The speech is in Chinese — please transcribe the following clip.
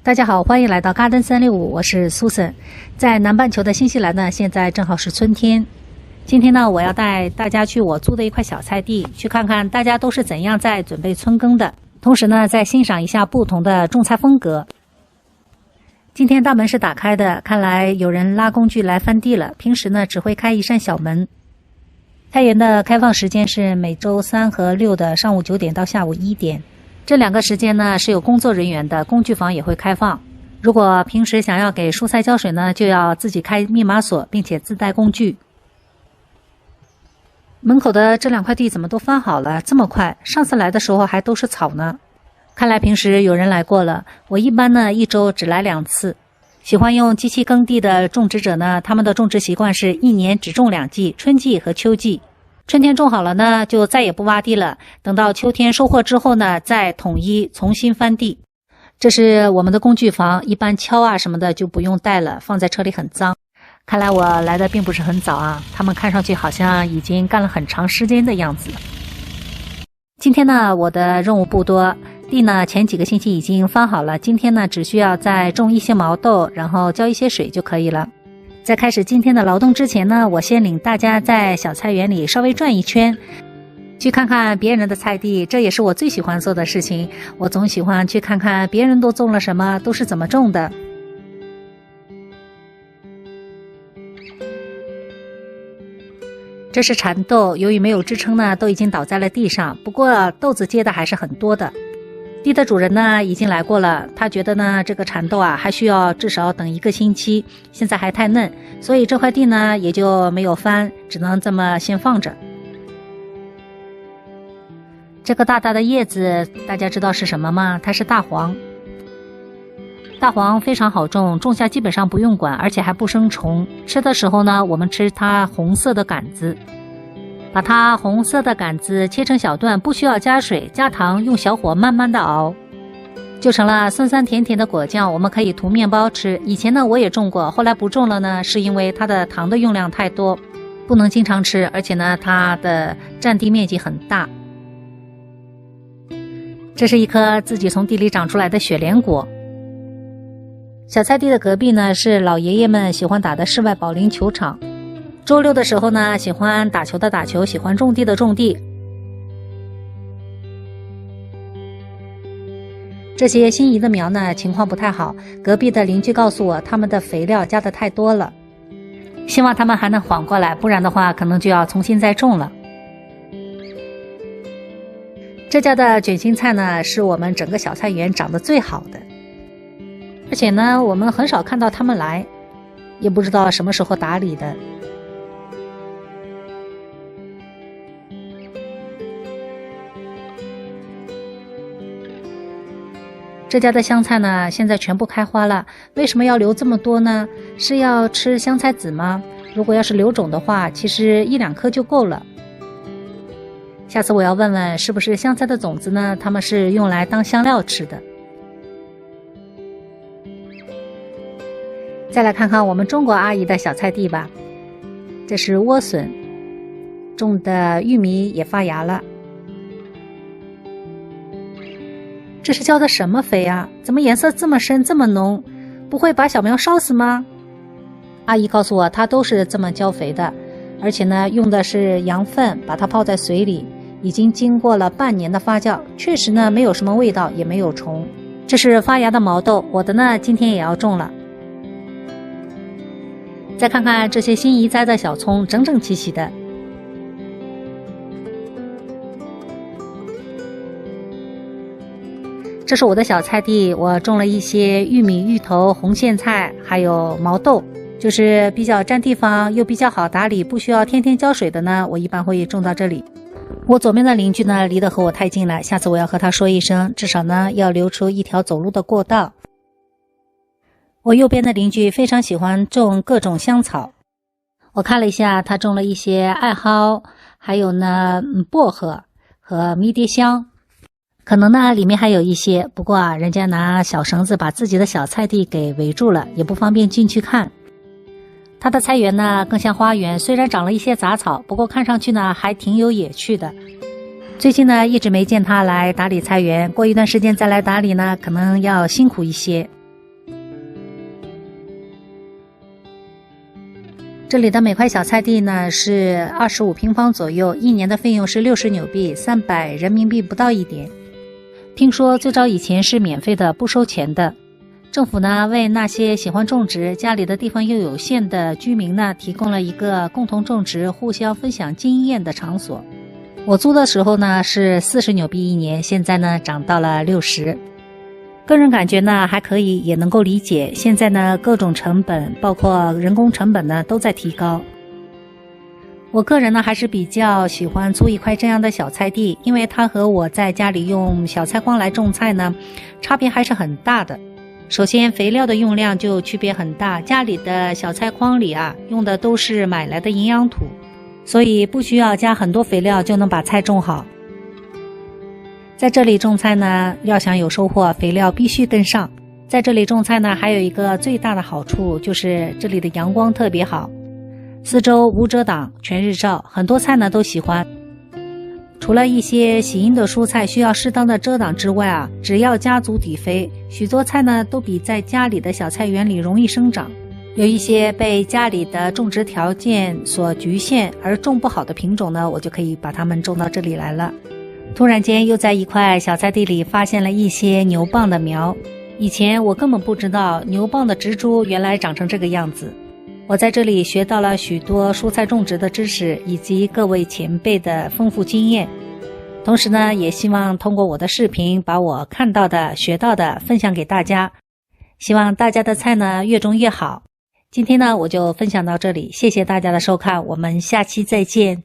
大家好，欢迎来到 Garden 365，我是 Susan。在南半球的新西兰呢，现在正好是春天。今天呢，我要带大家去我租的一块小菜地，去看看大家都是怎样在准备春耕的，同时呢，再欣赏一下不同的种菜风格。今天大门是打开的，看来有人拉工具来翻地了。平时呢，只会开一扇小门。菜园的开放时间是每周3和6的上午9点到下午1点。这2个时间呢是有工作人员的，工具房也会开放。如果平时想要给蔬菜浇水呢，就要自己开密码锁，并且自带工具。门口的这2块地怎么都翻好了？这么快？上次来的时候还都是草呢。看来平时有人来过了。我一般呢1周只来2次。喜欢用机器耕地的种植者呢，他们的种植习惯是1年只种2季，春季和秋季。春天种好了呢，就再也不挖地了。等到秋天收获之后呢，再统一重新翻地。这是我们的工具房，一般锹啊什么的就不用带了，放在车里很脏。看来我来的并不是很早啊，他们看上去好像已经干了很长时间的样子。今天呢，我的任务不多，地呢前几个星期已经翻好了，今天呢只需要再种一些毛豆，然后浇一些水就可以了。在开始今天的劳动之前呢，我先领大家在小菜园里稍微转一圈，去看看别人的菜地，这也是我最喜欢做的事情。我总喜欢去看看别人都种了什么，都是怎么种的。这是蚕豆，由于没有支撑呢，都已经倒在了地上，不过豆子结的还是很多的。地的主人呢已经来过了，他觉得呢这个蚕豆啊还需要至少等1个星期，现在还太嫩，所以这块地呢也就没有翻，只能这么先放着。这个大大的叶子大家知道是什么吗？它是大黄。大黄非常好种，种下基本上不用管，而且还不生虫。吃的时候呢，我们吃它红色的杆子。把它红色的杆子切成小段，不需要加水加糖，用小火慢慢的熬，就成了酸酸甜甜的果酱。我们可以涂面包吃。以前呢我也种过，后来不种了呢，是因为它的糖的用量太多，不能经常吃，而且呢它的占地面积很大。这是一颗自己从地里长出来的雪莲果。小菜地的隔壁呢是老爷爷们喜欢打的室外保龄球场。周6的时候呢，喜欢打球的打球，喜欢种地的种地。这些心仪的苗呢，情况不太好。隔壁的邻居告诉我，他们的肥料加的太多了，希望他们还能缓过来，不然的话，可能就要重新再种了。这家的卷心菜呢，是我们整个小菜园长得最好的，而且呢，我们很少看到他们来，也不知道什么时候打理的。这家的香菜呢，现在全部开花了。为什么要留这么多呢？是要吃香菜籽吗？如果要是留种的话，其实1、2颗就够了。下次我要问问，是不是香菜的种子呢？它们是用来当香料吃的。再来看看我们中国阿姨的小菜地吧。这是莴笋，种的玉米也发芽了。这是浇的什么肥啊？怎么颜色这么深这么浓？不会把小苗烧死吗？阿姨告诉我，她都是这么浇肥的，而且呢用的是羊粪，把它泡在水里，已经经过了半年的发酵，确实呢没有什么味道，也没有虫。这是发芽的毛豆，我的呢今天也要种了。再看看这些新移栽的小葱，整整齐齐的。这是我的小菜地，我种了一些玉米、芋头、红苋菜，还有毛豆，就是比较占地方又比较好打理，不需要天天浇水的呢，我一般会种到这里。我左边的邻居呢离得和我太近了，下次我要和他说一声，至少呢要留出一条走路的过道。我右边的邻居非常喜欢种各种香草，我看了一下，他种了一些艾蒿，还有呢薄荷和迷迭香。可能呢里面还有一些，不过啊，人家拿小绳子把自己的小菜地给围住了，也不方便进去看。他的菜园呢更像花园，虽然长了一些杂草，不过看上去呢还挺有野趣的。最近呢一直没见他来打理菜园，过一段时间再来打理呢，可能要辛苦一些。这里的每块小菜地呢是25平方左右，一年的费用是60纽币，300人民币不到一点。听说最早以前是免费的，不收钱的。政府呢为那些喜欢种植、家里的地方又有限的居民呢提供了一个共同种植、互相分享经验的场所。我租的时候呢是40纽币一年，现在呢涨到了60。个人感觉呢还可以，也能够理解。现在呢各种成本，包括人工成本呢都在提高。我个人呢还是比较喜欢租一块这样的小菜地，因为它和我在家里用小菜筐来种菜呢差别还是很大的。首先肥料的用量就区别很大，家里的小菜筐里用的都是买来的营养土，所以不需要加很多肥料就能把菜种好。在这里种菜呢，要想有收获，肥料必须跟上。在这里种菜呢，还有一个最大的好处，就是这里的阳光特别好，四周无遮挡，全日照，很多菜呢都喜欢。除了一些喜阴的蔬菜需要适当的遮挡之外只要加足底肥，许多菜呢都比在家里的小菜园里容易生长。有一些被家里的种植条件所局限而种不好的品种呢，我就可以把它们种到这里来了。突然间又在一块小菜地里发现了一些牛蒡的苗，以前我根本不知道牛蒡的植株原来长成这个样子。我在这里学到了许多蔬菜种植的知识，以及各位前辈的丰富经验。同时呢，也希望通过我的视频把我看到的、学到的分享给大家。希望大家的菜呢越种越好。今天呢我就分享到这里，谢谢大家的收看，我们下期再见。